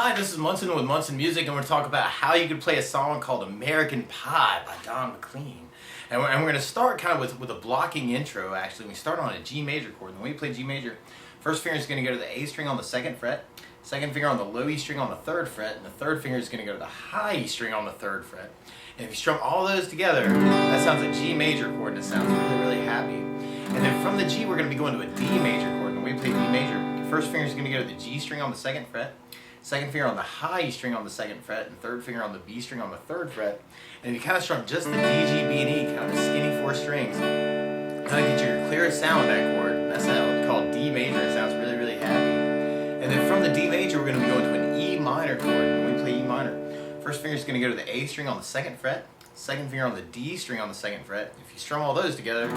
Hi, this is Munson with Munson Music, and we're going to talk about how you can play a song called American Pie by McLean. And we're going to start kind of with a blocking intro, actually. We start on a G major chord. And when we play G major, first finger is going to go to the A string on the 2nd fret, second finger on the low E string on the 3rd fret, and the third finger is going to go to the high E string on the 3rd fret. And if you strum all those together, that sounds like G major chord, and it sounds really, really happy. And then from the G, we're going to be going to a D major chord. And when we play D major, first finger is going to go to the G string on the 2nd fret, second finger on the high E string on the 2nd fret, and third finger on the B string on the 3rd fret. And if you kind of strum just the D, G, B, and E, kind of the skinny 4 strings, kind of get your clearest sound with that chord. That's called D major. It sounds really, really happy. And then from the D major, we're going to be going to an E minor chord. When we play E minor, first finger is going to go to the A string on the 2nd fret, second finger on the D string on the 2nd fret. If you strum all those together,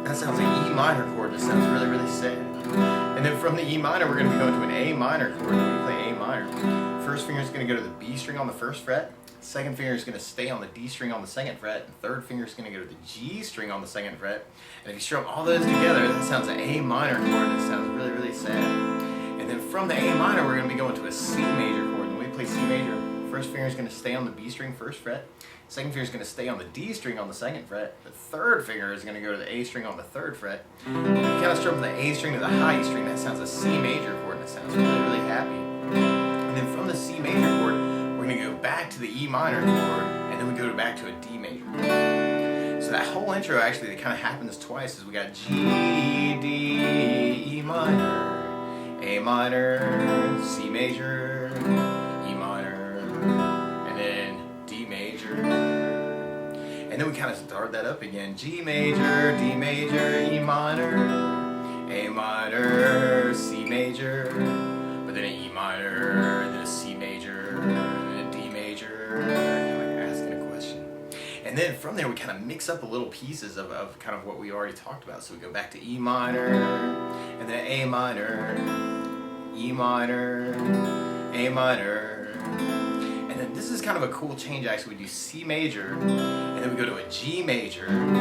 that sounds like E minor chord. That sounds really, really sad. And then from the E minor, we're going to be going to an A minor chord. When we play A minor, first finger is going to go to the B string on the 1st fret, second finger is going to stay on the D string on the 2nd fret, and third finger is going to go to the G string on the 2nd fret. And if you strum all those together, that sounds like A minor chord. That sounds really, really sad. And then from the A minor, we're going to be going to a C major chord. When we play C major, first finger is going to stay on the B string 1st fret, second finger is going to stay on the D string on the 2nd fret, the third finger is going to go to the A string on the 3rd fret. And if you kind of strum from the A string to the high E string, that sounds a C major chord, and it sounds really, really happy. And then from the C major chord, we're going to go back to the E minor chord, and then we go back to a D major. So that whole intro actually, it kind of happens twice, is we got G, D, E minor, A minor, C major, E minor, and then D major. And then we kind of start that up again. G major, D major, E minor, A minor, C major, but then an E minor, then a C major, then a D major, kind of like asking a question. And then from there we kind of mix up a little pieces of kind of what we already talked about. So we go back to E minor, and then A minor, E minor, A minor. And then this is kind of a cool change actually. We do C major, and then we go to a G major, and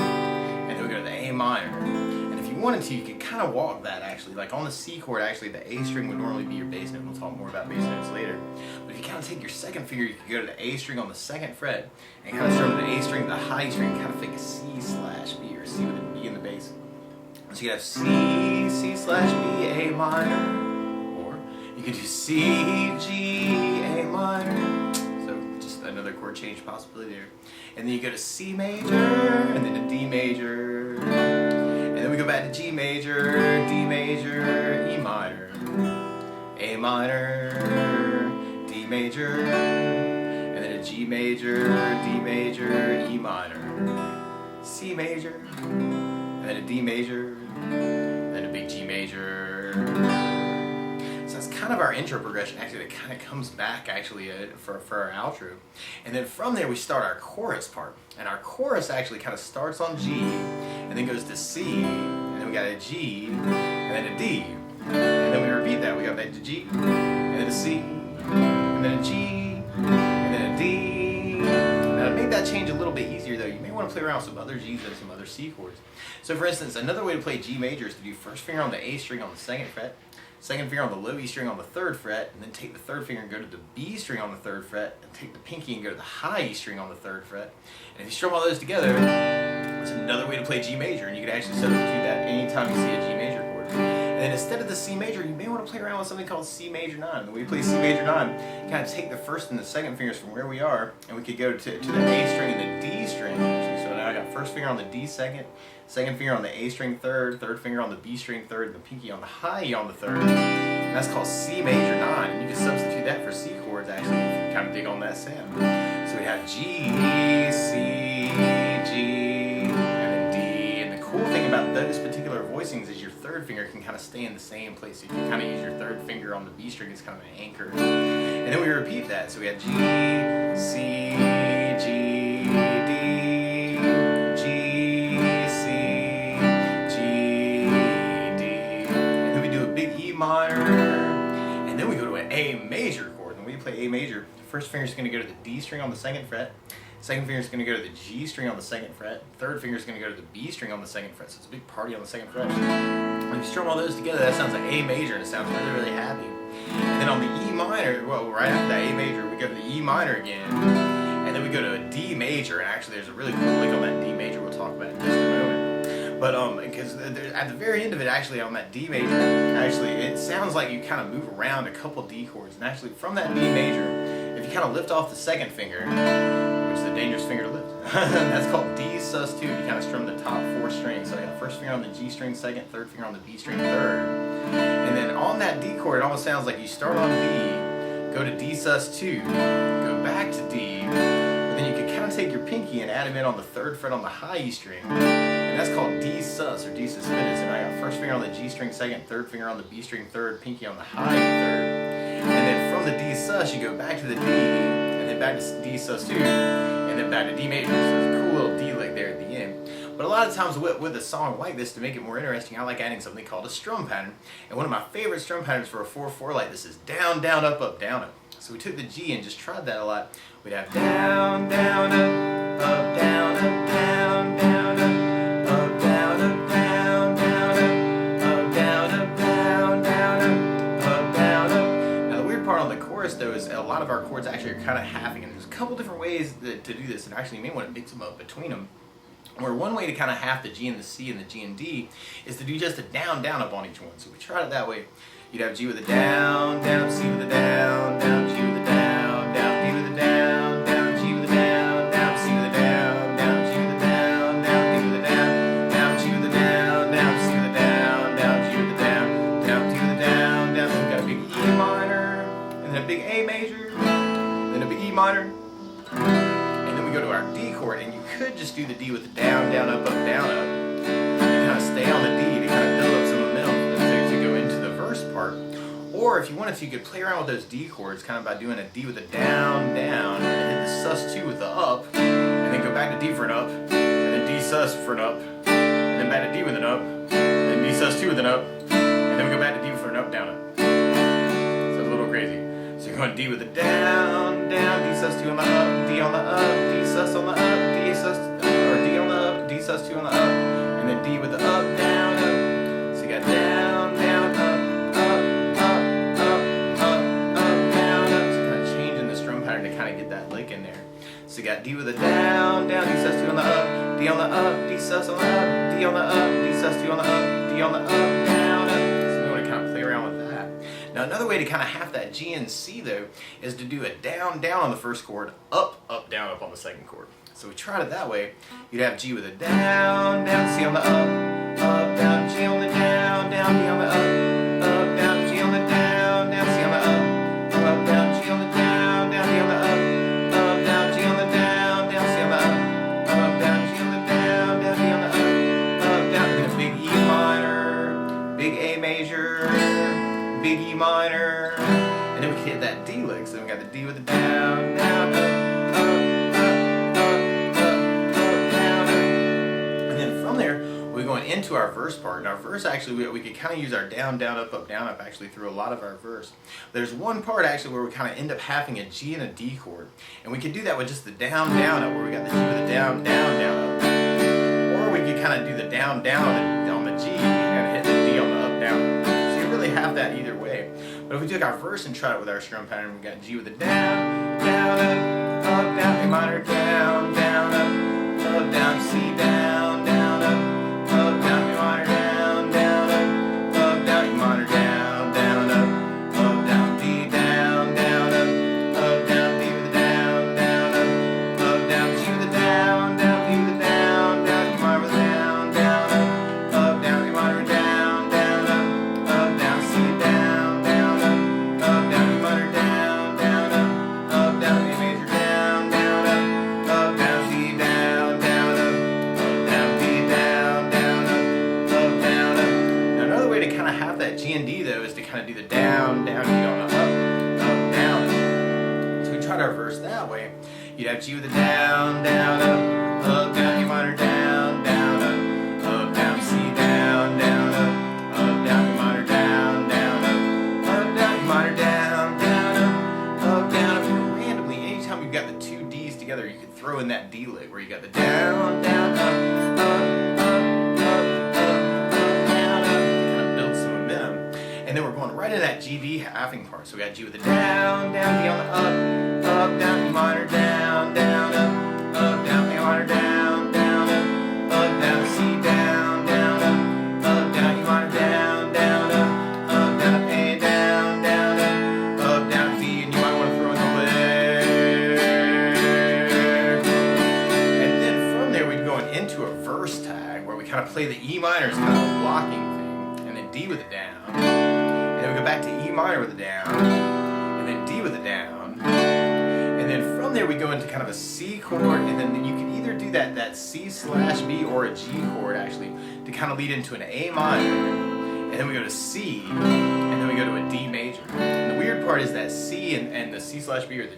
then we go to the A minor. And if you wanted to, you could kind of walk that actually. Like on the C chord, actually the A string would normally be your bass note. We'll talk more about bass notes later. But if you kind of take your second finger, you could go to the A string on the 2nd fret, and kind of strum the A string to the high string, kind of think a C/B or C with a B in the bass. So you have C, C/B, A minor, or you could do C, G, A minor. Another chord change possibility there. And then you go to C major, and then to D major, and then we go back to G major, D major, E minor, A minor, D major, and then a G major, D major, E minor, C major, and then a D major, and then a big G major. So that's kind of our intro progression. Actually, it kind of comes back actually for our outro. And then from there we start our chorus part. And our chorus actually kind of starts on G, and then goes to C, and then we got a G, and then a D. And then we repeat that. We got back to G, and then a C, and then a G, and then a D. Now to make that change a little bit easier though, you may want to play around with some other G's and some other C chords. So for instance, another way to play G major is to do first finger on the A string on the 2nd fret, second finger on the low E string on the 3rd fret, and then take the third finger and go to the B string on the 3rd fret, and take the pinky and go to the high E string on the 3rd fret. And if you strum all those together, that's another way to play G major, and you can actually substitute that anytime you see a G major chord. And then instead of the C major, you may want to play around with something called C major 9. When we play C major 9, kind of take the first and the second fingers from where we are, and we could go to the A string and the D string. So now I got first finger on the D 2nd, second finger on the A string 3rd, third finger on the B string 3rd, and the pinky on the high E on the 3rd. And that's called C major 9. And you can substitute that for C chords actually if you kind of dig on that sound. So we have G, C, G, and then D. And the cool thing about those particular voicings is your third finger can kind of stay in the same place. So you can kind of use your third finger on the B string as kind of an anchor. And then we repeat that. So we have G, C, G, D, G, C, G, D. And then we do a big E minor, and then we go to an A major chord. When we play A major, first finger is going to go to the D string on the 2nd fret, second finger is going to go to the G string on the 2nd fret, third finger is going to go to the B string on the 2nd fret. So it's a big party on the 2nd fret. When you strum all those together, that sounds like A major, and it sounds really, really happy. And then on the E minor, well, right after that A major, we go to the E minor again, and then we go to a D major. And actually, there's a really cool lick on that D major we'll talk about in just a moment. But because at the very end of it, actually on that D major, actually it sounds like you kind of move around a couple D chords. And actually from that D major, if you kind of lift off the second finger, which is a dangerous finger to lift, that's called D sus2. You kind of strum the top 4 strings. So you got the first finger on the G string second, third finger on the B string third. And then on that D chord, it almost sounds like you start on B, go to D sus2, go back to D, but then you can kind of take your pinky and add them in on the 3rd fret on the high E string. And that's called D sus or D suspended. So now I got first finger on the G string second, third finger on the B string third, pinky on the high E third. And then from the D sus, you go back to the D, and then back to D sus2, and then back to D major. So it's a cool little D lick there at the end. But a lot of times with a song like this, to make it more interesting, I like adding something called a strum pattern. And one of my favorite strum patterns for a 4/4 like this is down, down, up, up, down, up. So we took the G and just tried that a lot. We'd have down, down, up, up, down, up, down, down, up, up, down, up, down, down, up, down, up, down, down, up, down, up. Now the weird part on the chorus though is a lot of our chords actually are kind of halving, and there's a couple different ways to do this, and actually you may want to mix them up between them. Where one way to kind of half the G and the C and the G and D is to do just a down, down, up on each one. So we tried it that way. You'd have G with a down, down, C with a down, down, G with a down, down, D with a down, down, G with a down, down, C with a down, down, G with a down, down, D with a down, down, G with a down, down, C with a down, down, G with a down, down, D with a down, down. So we've got a big E minor, and then a big A major, then a big E minor. Go to our D chord, and you could just do the D with the down, down, up, down, up, and kind of stay on the D to kind of build up some momentum to go into the verse part. Or if you wanted to, you could play around with those D chords kind of by doing a D with a down, down, and hit the sus2 with the up, and then go back to D for an up, and then D sus for an up, and then back to D with an up, and then D sus2 with an up, and then we go back to D for an up, down, up. So it's a little crazy. So you're going D with a down, down, D sus2 on the up, D on the up, D sus on the up, D sus, or D on the up, D sus2 on the up, and then D with the up, down, up. So you got down, down, up, down, up. So kind of changing the strum pattern to kind of get that lick in there. So you got D with a down, down, D sus2 on the up, D on the up, D sus on the up, D on the up, D sus2 on the up, D on the up, down, up. So we want to kind of play around with that. Now another way to kind of half that G and C though is to do a down, down on the first chord, up, up, down, up on the second chord. So we tried it that way. You'd have G with a down, down, C on the up, down, G on the down, down, D on the up, down, G on the down, down, C on the up, down, G on the down, down, D on the up, down, G on the down, down, C on the up, down, G on the down, down, D on the up, down. And then a big E minor, big A major, big E minor, and then we hit that D lick. So we got the D with the down, down, up, down, up. And then from there, we're going into our verse part. And our verse, actually, we could kind of use our down, down, up, actually through a lot of our verse. There's one part, actually, where we kind of end up having a G and a D chord. And we could do that with just the down, down, up, where we got the G with the down, down, down, up. Or we could kind of do the down, down on the G and hit the D on the up, down. Really have that either way. But if we took our verse and tried it with our strum pattern, we got G with a down, down, up, down, A minor, down, down, up, down, C, down, down, up, down, A minor, down, down, up, down, E minor, down, down, up, down, D, down, down, up, down, D with a down, down, up, down, G with a down, down, D with a down, down, E minor with a down, down, up, down, E minor, down. G and D though is to kind of do the down, down, D on the up, down. So we tried our verse that way. You'd have G with a down, down, up, down, A minor, down, down, up, down, C, down, down, up, down, A minor, down, down, down, A minor, down, down, down. If you randomly, anytime you've got the two D's together, you could throw in that D lick where you got the down, down, up, down, up. and then we're going right into that G-D halving part. So we got G with the down, down, D on the up, down, E minor, down, down, up, down, A minor, down, down, up, down, C, down, down, down, E minor, down, down, down, A, down, down, down, D, and you might want to throw in the lick. And then from there we'd go into a verse tag where we kind of play the E minor as kind of a blocking thing, and then D with a down. And then we go back to E minor with a down, and then D with a down, and then from there we go into kind of a C chord, and then you can either do that C/B or a G chord actually to kind of lead into an A minor, and then we go to C, and then we go to a D major. And the weird part is that C and the C/B or the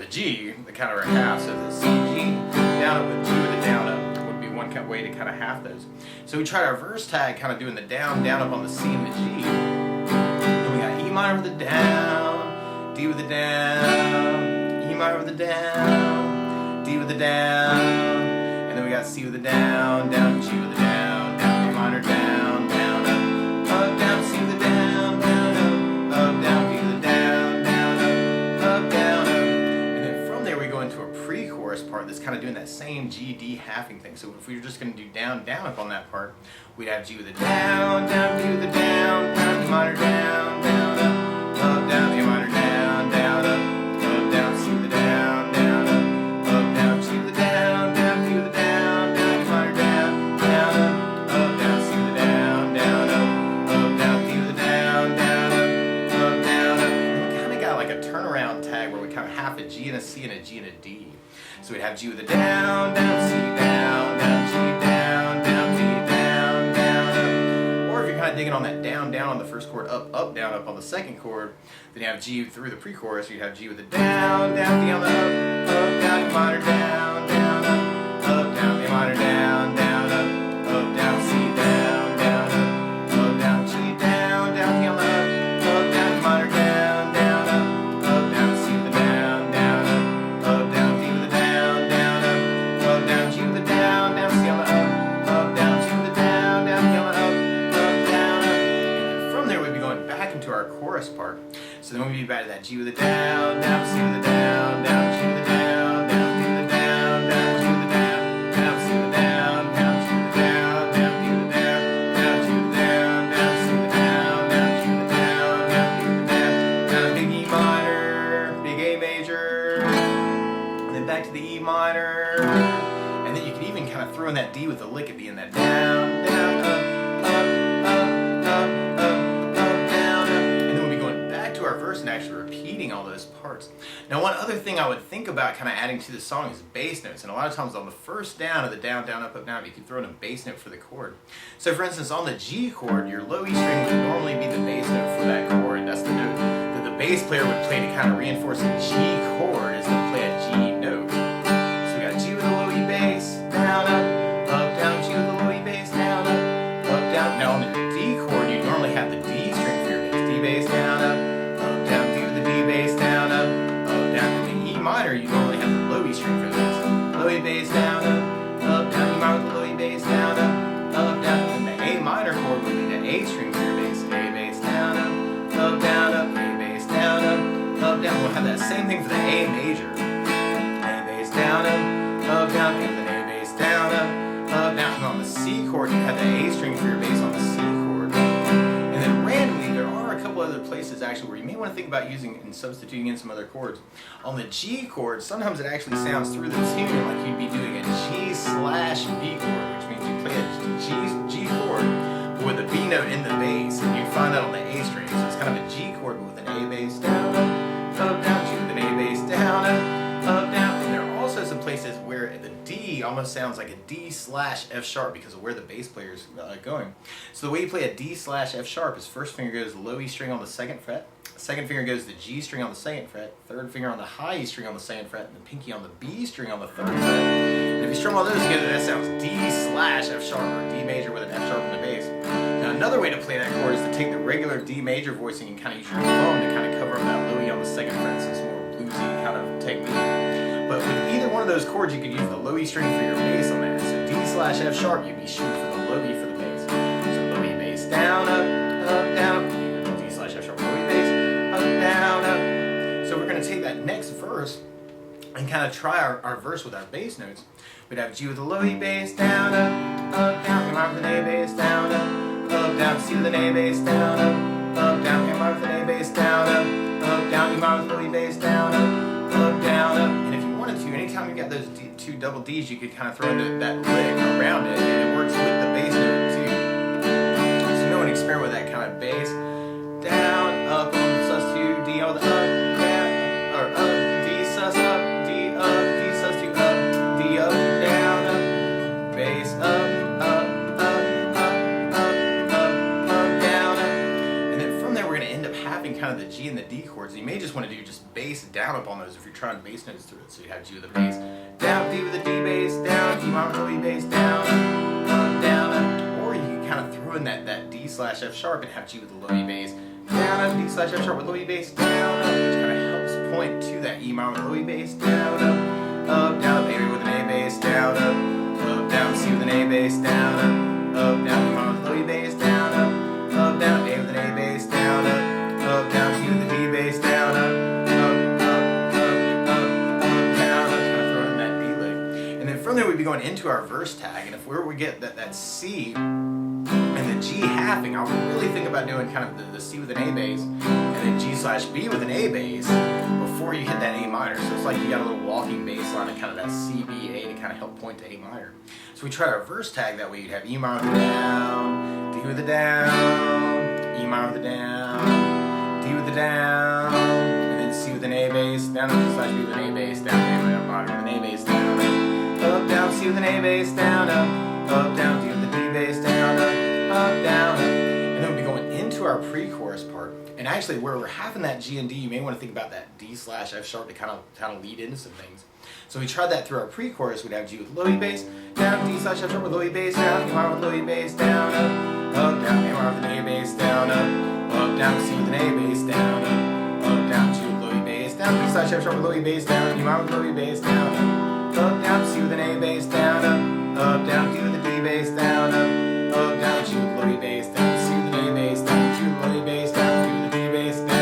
G, the kind of are half, so the C, G, down up with G with a down up would be one kind of way to kind of half those. So we tried our verse tag kind of doing the down, down up on the C and the G. Then we got E minor with the down, D with the down, E minor with the down, D with the down, and then we got C with the down, down, G with the down, down, A minor, down, down, up, down, C with the down, down, up, down, D with the down, down, up, down, and then from there we go into a pre-chorus part that's kind of doing that same G-D halving thing. So if we were just going to do down, down up on that part, we'd have G with a down, down, D with a down, down, E minor, down, down, up, down, A minor, down, down, down, C with a down, down, down, G with a down, down, D with a down, down, E minor, down, down, down, C with a down, down, down, D with a down, down, down. And we kind of got like a turnaround tag where we kind of half a G and a C and a G and a D. So we'd have G with a down, down, C, down, down, G, down, down, D, down, down, or if you're kind of digging on that down, down on the first chord, up, up, down, up on the second chord, then you have G through the pre-chorus, you'd have G with a down, down, D on the up, down, E minor, down, down, down, A minor, down, down, down, C, down, down, down, G, down, down, D on the down, E minor, down, down, down, C with a down, down, down, D with a down, down, G with a down, down, C on the down, G with a down, down, D on the down, and then from there we'd be going back into our chorus part. So then we'd be back to that G with a down, down, C with a down, down, G with a down, down, D with a down, down, G with a down, down, C with a down, down, G with a down, down, D with a down, down, G with a down, down, C with a down, down, G with a down, down, D with a down, down, big E minor, big A major, and then back to the E minor, and then you can even kind of throw in that D with the lick at the end, that down, down, up, down, and then we'll be going back to our verse and actually repeating all those parts. Now, one other thing I would think about kind of adding to the song is bass notes, and a lot of times on the first down of the down, down, up, down, you can throw in a bass note for the chord. So for instance, on the G chord, your low E string would normally be the bass note for that chord. That's the note that the bass player would play to kind of reinforce a G chord is to play a G note. So we got G with a low E bass, down, down, G with a low E bass, down, down. Now on the D chord, you normally have the D string for your bass, D bass, down, down, D with the D bass, down, down. In the E minor, you normally have the low E string for the bass, low E bass, down, down, E minor with the low E bass, down, down. And the A minor chord would be the A string for your bass, A bass, down, down, A bass, down, down. We'll have that same thing for the A major, A bass, down, down, and then A bass, down, down. And on the C chord, you have the A string for your bass on the C chord. And then randomly, there are a couple other places actually where you may want to think about using and substituting in some other chords. On the G chord, sometimes it actually sounds through the tune like you'd be doing a G/B chord, which means you play a G chord but with a B note in the bass, and you'd find that on the A string. So it's kind of a G chord but with an A bass, down, down, G with an A bass, down, down. And there are also some places where the D almost sounds like a D/F sharp because of where the bass player is going. So the way you play a D/F sharp is first finger goes the low E string on the second fret, second finger goes the G string on the second fret, third finger on the high E string on the second fret, and the pinky on the B string on the third fret. And if you strum all those together, that sounds D/F sharp, or D major with an F sharp in the bass. Now another way to play that chord is to take the regular D major voicing and kind of use your thumb to kind of cover up that low E on the second fret, so it's more bluesy kind of technique. But with either one of those chords, you could use the low E string for your bass on that. So D/F sharp, you'd be shooting for the low E for the bass. So low E bass, down, up, down. and kind of try our verse with our bass notes. We'd have G with a low E bass, down, up, down, E minor with an A bass, down, down, C with an A bass, down, down, A minor with an A bass, down, down, E minor with a low E bass, down, down, and if you wanted to, anytime you got those two double Ds, you could kind of throw in that lick around it, and it works with the bass note too. So you know, and experiment with that kind of bass. Down, up, sus2, D, all the up, down, or up, D, sus, up, D, sus, 2, up, D, up, down, up, bass, up, down, up. And then from there, we're going to end up having kind of the G and the D chords. You may just want to do just bass down up on those if you're trying bass notes through it. So you have G with a bass, down, D with a D bass, down, E minor with a E bass, down, down, or you can kind of throw in that D slash F sharp and have G with a low E bass, down, up, D slash F sharp with low E bass, down, up, which kind of helps point to that E minor with low E bass, down, down, A with an A bass, down, down, C with an A bass, down, down, E minor with low E bass, down, down, A with an A bass, down, down, C with a D bass, down, down, kind of throwing that D lick. And then from there we'd be going into our verse tag, and if we get that C and the G halving, I would really think about doing kind of the C with an A bass and then G slash B with an A bass before you hit that A minor. So it's like you got a little walking bass line and kind of that C, B, A to kind of help point to A minor. So we tried our verse tag that way. You'd have E minor with the down, D with the down, E minor with the down, D with the down, and then C with an A bass, down, G slash B with an A bass, down, A minor with an A bass, down, up, down, C with an A bass, down, up, down, D with the D bass, down, down, and then we'll be going into our pre-chorus part. And actually, where we're having that G and D, you may want to think about that D slash F sharp to kind of lead into some things. So we tried that through our pre-chorus. We'd have G with low E bass, down, D slash F sharp with low E bass, down, E minor with low E bass, down, down, A minor with an A bass, down, down, C with an A bass, down, down, G with low E bass, down, D slash F sharp with low E bass, down, E minor with low E bass, down, down, C with an A bass, down, down, D with a D bass, down, down, G with low E bass, down, C with an A bass, down, G with low E bass, down, D with a D bass, down,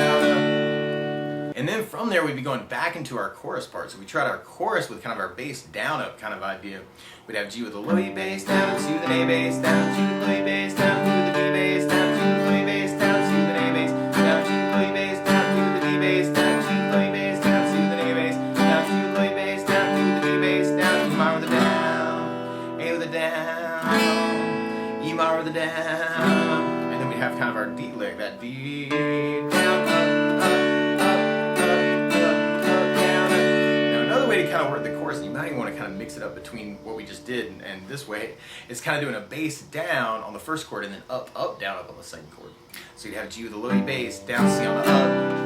and then from there we'd be going back into our chorus part. So we tried our chorus with kind of our bass down up kind of idea. We'd have G with a low E bass, down, C with an A bass, down, G with low E bass, down, D with a D bass, down, G with low E bass, down, C with an A bass, down, G with low E bass, down, D with a D bass, down, G with low E bass, down, C with an A bass, down, G with low E bass, down, D with a D bass, down, E minor with a down, A with a down, E minor with a down, and then we have kind of our D lick, that D down, down. Now another way to kind of work the chorus, and you might even want to kind of mix it up between what we just did and this way, is kind of doing a bass down on the first chord and then up, down, up on the second chord. So you'd have G with a low E bass, down, C on the up,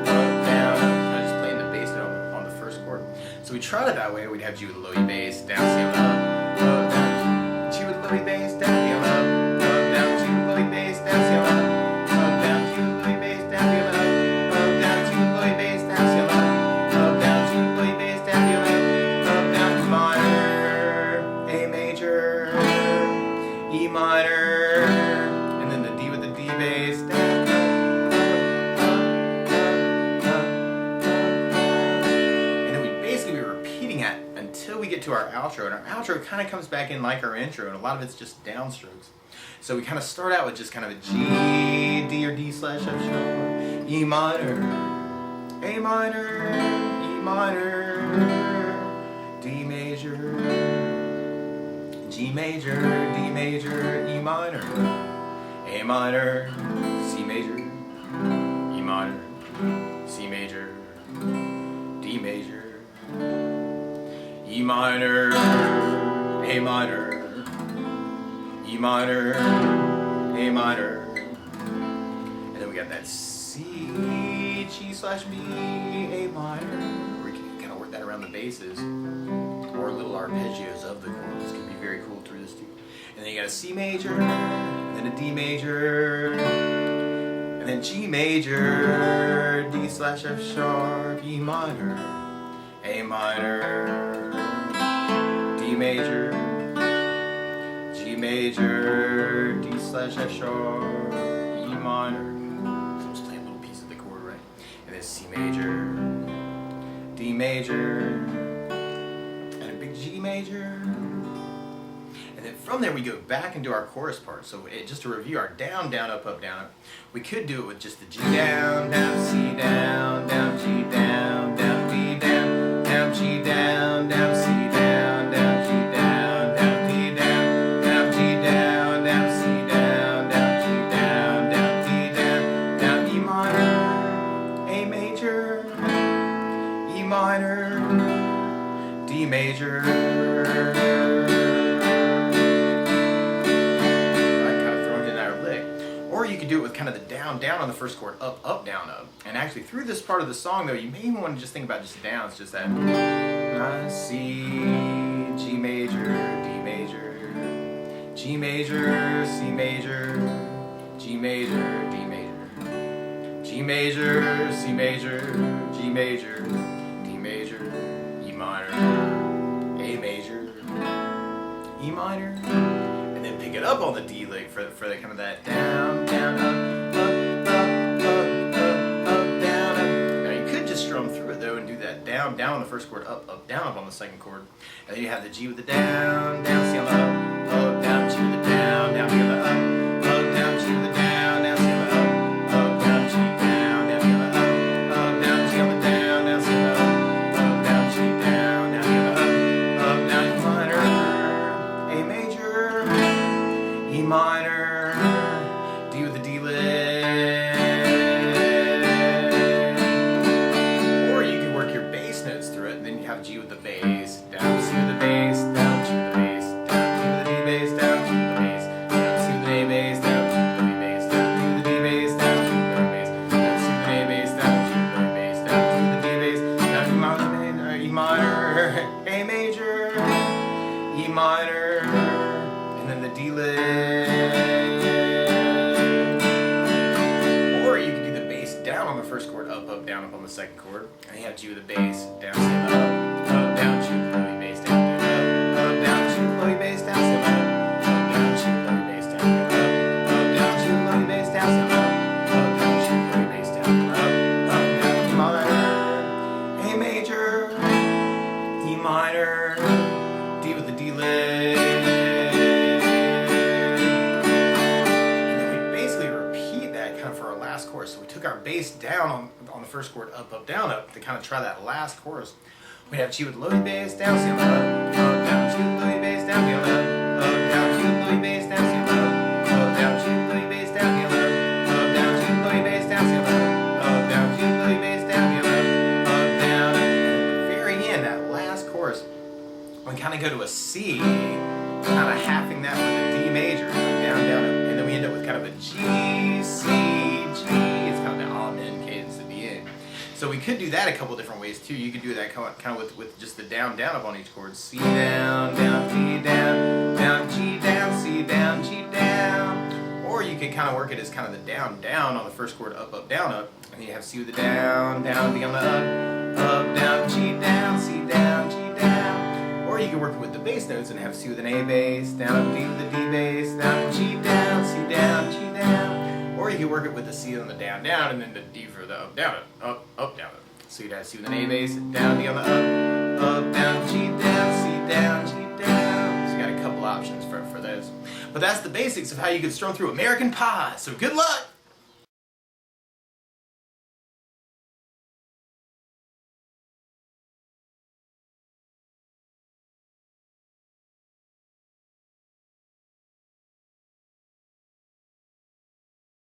down, kind of just playing the bass note on the first chord. So we tried it that way. We'd have G with a low E bass, down, C on the up, down, G with a low E bass, down, D on the up, down, G with a low E bass, down, C on the up, down, G with a low E bass, down, D on the up, down, G with a low E bass, down, C on the up, down, G with a low E bass, down, D on the up, down, E minor, A major, E minor, and then the D with the D bass, down. Until we get to our outro, and our outro kind of comes back in like our intro, and a lot of it's just downstrokes. So we kind of start out with just kind of a G, D or D slash F sharp, E minor, A minor, E minor, D major, G major, D major, E minor, A minor, C major, E minor, C major, D major, E minor, A minor, E minor, A minor, and then we got that C, G slash B, A minor. We can kind of work that around the basses or little arpeggios of the chords. Can be very cool through this too. And then you got a C major, and then a D major, and then G major, D slash F sharp, E minor, A minor, D major, G major, D slash F sharp, E minor. So I'm just playing a little piece of the chord, right? And then C major, D major, major. And then from there we go back into our chorus part. So just to review our down, down, up, up, we could do it with just the G down, down, C down, down, G down, down, B down, down, G down, down, C down, down, G down, down, B down, down, G down, down, C down, down, G down, down, B down, down, E minor, A major, E minor, D major. Or you could do it with kind of the down, down on the first chord, up, up, down, up. And actually through this part of the song though, you may even want to just think about just downs, just that C, G major, D major, G major, C major, G major, D major, G major, C major, G major, D major, E minor, A major, E minor. Pick it up on the D lick for the kind of that down, down, up, down, up. Now you could just strum through it though and do that down, down on the first chord, up, up, down, up on the second chord. And then you have the G with the down, down, C on the up, down, G with the down, down, C on the up, down, G with the down, down, C on the up, down, G down, down, C on the up, down, G on the down, down, C on the up, down, G down, down, C on the up, down, E minor, A major, E minor, D with the D lick. Or you can work your bass notes through it, and then you have G with the bass, down, C with the bass, down, G with the bass, down, D with the D bass, down, G with the bass, down, C with the A bass, down, G with the B bass, down, D with the D bass, down, G with the bass, down, C with the A bass, down, G with the bass, down, G with the D bass, down, E minor, A major, E minor, and then the D lick. Or you can do the bass down on the first chord, up, up, down, up on the second chord. And you have G with the bass, down, C, up, up, down, G with the low bass, down, up, down, G with the low bass, down, C, up, down, G with the low bass, down, up, down, G with the low bass, down, C, up, down, G with the low bass, down, up, down, E minor, A major, E minor, D with the D lick. Chorus. So we took our bass down on the first chord, up, up, down, up, to kind of try that last chorus. We have G with low bass, down, C, up, down, G with low bass, down, C, up, down, G with low bass, down, C, up, down, G with low bass, down, C, up, down, G with low bass, down, C, up, down, G with low bass, down, C, up, down. At the very end, that last chorus, we kind of go to a C, kind of halving that with a D major, down, down, up, and then we end up with kind of a G, C, So we could do that a couple different ways too. You could do that kind of with just the down, down up on each chord. C down, down, D down, down, G down, C down, G down. Or you could kind of work it as kind of the down, down on the first chord, up, up, down, up. And then you have C with the down, down, B on the up, down, G down, C down, G down. Or you could work it with the bass notes and have C with an A bass, down, up, D with the D bass, down, G down, C down, G down. Or you could work it with the C on the down, down, and then the D for the up, down, up, up, down, up. So you'd have C with an A bass, down, D on the up, down, G down, C down, G down. So you got a couple options for those. But that's the basics of how you can strum through American Pie. So good luck!